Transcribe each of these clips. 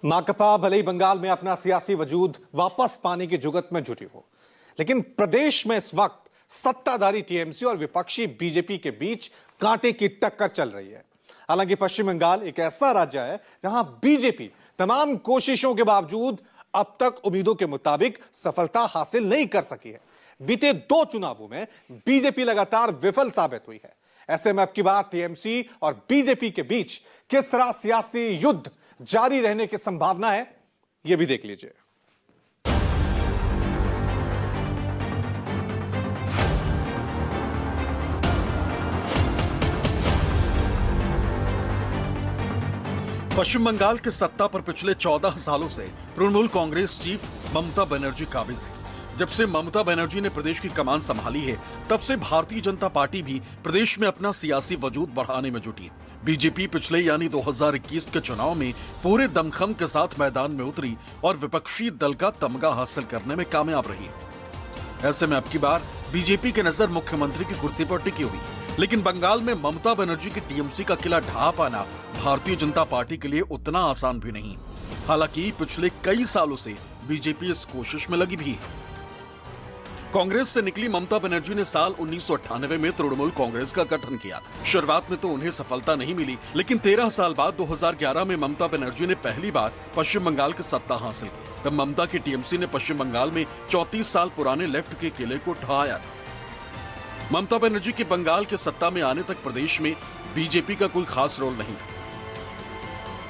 माकपा भले ही बंगाल में अपना सियासी वजूद वापस पाने की जुगत में जुटी हो, लेकिन प्रदेश में इस वक्त सत्ताधारी टीएमसी और विपक्षी बीजेपी के बीच कांटे की टक्कर चल रही है। हालांकि पश्चिम बंगाल एक ऐसा राज्य है जहां बीजेपी तमाम कोशिशों के बावजूद अब तक उम्मीदों के मुताबिक सफलता हासिल नहीं कर सकी है। बीते 2 चुनावों में बीजेपी लगातार विफल साबित हुई है। ऐसे में अब की बार टीएमसी और बीजेपी के बीच किस तरह सियासी युद्ध जारी रहने की संभावना है, यह भी देख लीजिए। पश्चिम बंगाल के सत्ता पर पिछले 14 सालों से तृणमूल कांग्रेस चीफ ममता बनर्जी काबिज है। जब से ममता बनर्जी ने प्रदेश की कमान संभाली है, तब से भारतीय जनता पार्टी भी प्रदेश में अपना सियासी वजूद बढ़ाने में जुटी है। बीजेपी पिछले यानी 2021 के चुनाव में पूरे दमखम के साथ मैदान में उतरी और विपक्षी दल का तमगा हासिल करने में कामयाब रही। ऐसे में अब की बार बीजेपी की नजर मुख्यमंत्री की कुर्सी पर टिकी हुई, लेकिन बंगाल में ममता बनर्जी की टीएमसी का किला ढहा पाना भारतीय जनता पार्टी के लिए उतना आसान भी नहीं। हालांकि पिछले कई सालों से बीजेपी इस कोशिश में लगी भी है। कांग्रेस से निकली ममता बनर्जी ने साल 1998 में तृणमूल कांग्रेस का गठन किया। शुरुआत में तो उन्हें सफलता नहीं मिली, लेकिन 13 साल बाद 2011 में ममता बनर्जी ने पहली बार पश्चिम बंगाल की सत्ता हासिल की। तब ममता की टीएमसी ने पश्चिम बंगाल में 34 साल पुराने लेफ्ट के किले को ढहाया था। ममता बनर्जी के बंगाल के सत्ता में आने तक प्रदेश में बीजेपी का कोई खास रोल नहीं था।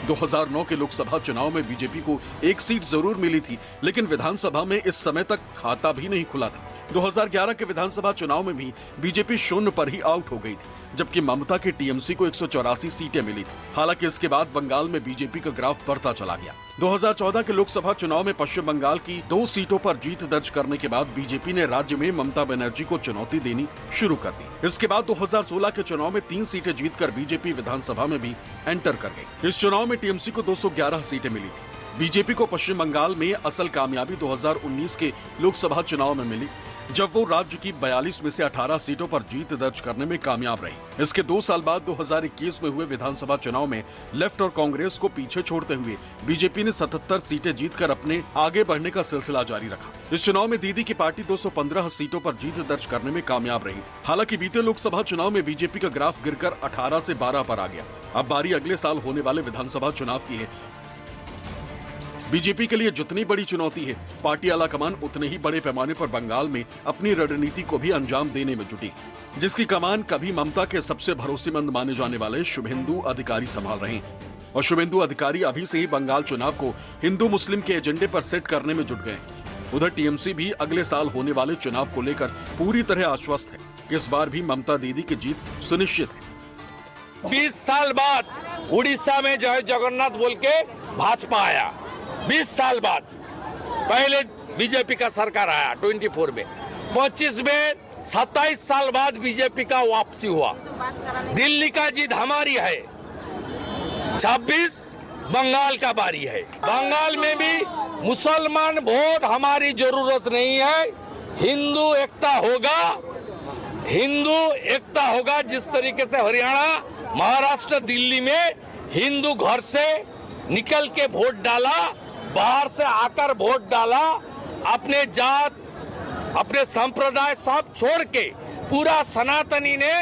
2009 के लोकसभा चुनाव में बीजेपी को एक सीट जरूर मिली थी, लेकिन विधानसभा में इस समय तक खाता भी नहीं खुला था। 2011 के विधानसभा चुनाव में भी बीजेपी शून्य पर ही आउट हो गई थी, जबकि ममता की टीएमसी को 184 सीटें मिली थी। हालांकि इसके बाद बंगाल में बीजेपी का ग्राफ बढ़ता चला गया। 2014 के लोकसभा चुनाव में पश्चिम बंगाल की 2 सीटों पर जीत दर्ज करने के बाद बीजेपी ने राज्य में ममता बनर्जी को चुनौती देनी शुरू कर दी। इसके बाद 2016 के चुनाव में 3 सीटें जीतकर बीजेपी विधानसभा में भी एंटर कर गई। इस चुनाव में टीएमसी को 211 सीटें मिली थी। बीजेपी को पश्चिम बंगाल में असल कामयाबी 2019 के लोकसभा चुनाव में मिली, जब वो राज्य की 42 में से 18 सीटों पर जीत दर्ज करने में कामयाब रही। इसके 2 साल बाद 2021 में हुए विधानसभा चुनाव में लेफ्ट और कांग्रेस को पीछे छोड़ते हुए बीजेपी ने 77 सीटें जीतकर अपने आगे बढ़ने का सिलसिला जारी रखा। इस चुनाव में दीदी की पार्टी 215 सीटों पर जीत दर्ज करने में कामयाब रही। हालांकि बीते लोकसभा चुनाव में बीजेपी का ग्राफ गिरकर 18 से 12 पर आ गया। अब बारी अगले साल होने वाले विधानसभा चुनाव की है। बीजेपी के लिए जितनी बड़ी चुनौती है, पार्टी आलाकमान उतने ही बड़े पैमाने पर बंगाल में अपनी रणनीति को भी अंजाम देने में जुटी, जिसकी कमान कभी ममता के सबसे भरोसेमंद माने जाने वाले शुभेंदु अधिकारी संभाल रहे हैं। और शुभेंदु अधिकारी अभी से ही बंगाल चुनाव को हिंदू मुस्लिम के एजेंडे पर सेट करने में जुट गए। उधर टीएमसी भी अगले साल होने वाले चुनाव को लेकर पूरी तरह आश्वस्त है कि इस बार भी ममता दीदी की जीत सुनिश्चित है। 20 साल बाद उड़ीसा में जय जगन्नाथ बोल के भाजपा आया। 20 साल बाद पहले बीजेपी का सरकार आया 24 में। 25 में 27 साल बाद बीजेपी का वापसी हुआ। दिल्ली का जीत हमारी है। 26 बंगाल का बारी है। बंगाल में भी मुसलमान वोट हमारी जरूरत नहीं है। हिंदू एकता होगा, हिंदू एकता होगा। जिस तरीके से हरियाणा, महाराष्ट्र, दिल्ली में हिंदू घर से निकल के वोट डाला, बाहर से आकर वोट डाला, अपने जात, अपने संप्रदाय सब छोड़ के पूरा सनातनी ने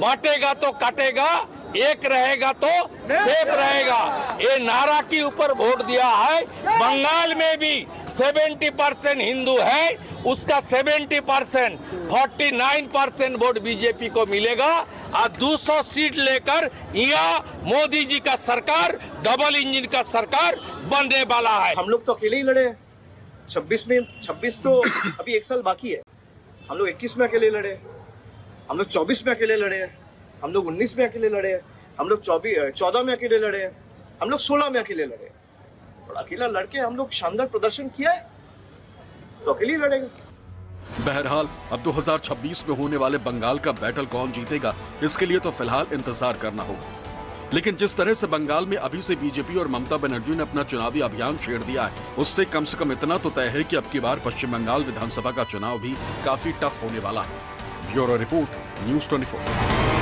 बांटेगा तो काटेगा, एक रहेगा तो सेफ रहेगा, ये नारा के ऊपर वोट दिया है। बंगाल में भी 70% हिंदू है, उसका 70% 49% वोट बीजेपी को मिलेगा और 200 सीट लेकर यहाँ मोदी जी का सरकार, डबल इंजन का सरकार बनने वाला है। हम लोग तो अकेले ही लड़े हैं। 26 तो अभी 1 साल बाकी है। हम लोग 21 में अकेले लड़े, हम लोग 24 में अकेले लड़े, हम लोग 19 में अकेले लड़े, हम लोग 14 में अकेले लड़े, हम लोग 16 में अकेले लड़े। और अकेला लड़के हम लोग शानदार प्रदर्शन किया है, तो अकेले ही लड़ेंगे। बहरहाल अब 2026 में होने वाले बंगाल का बैटल कौन जीतेगा, इसके लिए तो फिलहाल इंतजार करना होगा। लेकिन जिस तरह से बंगाल में अभी से बीजेपी और ममता बनर्जी ने अपना चुनावी अभियान छेड़ दिया है, उससे कम से कम इतना तो तय है कि अब की बार पश्चिम बंगाल विधानसभा का चुनाव भी काफी टफ होने वाला है। Bureau report, news 24।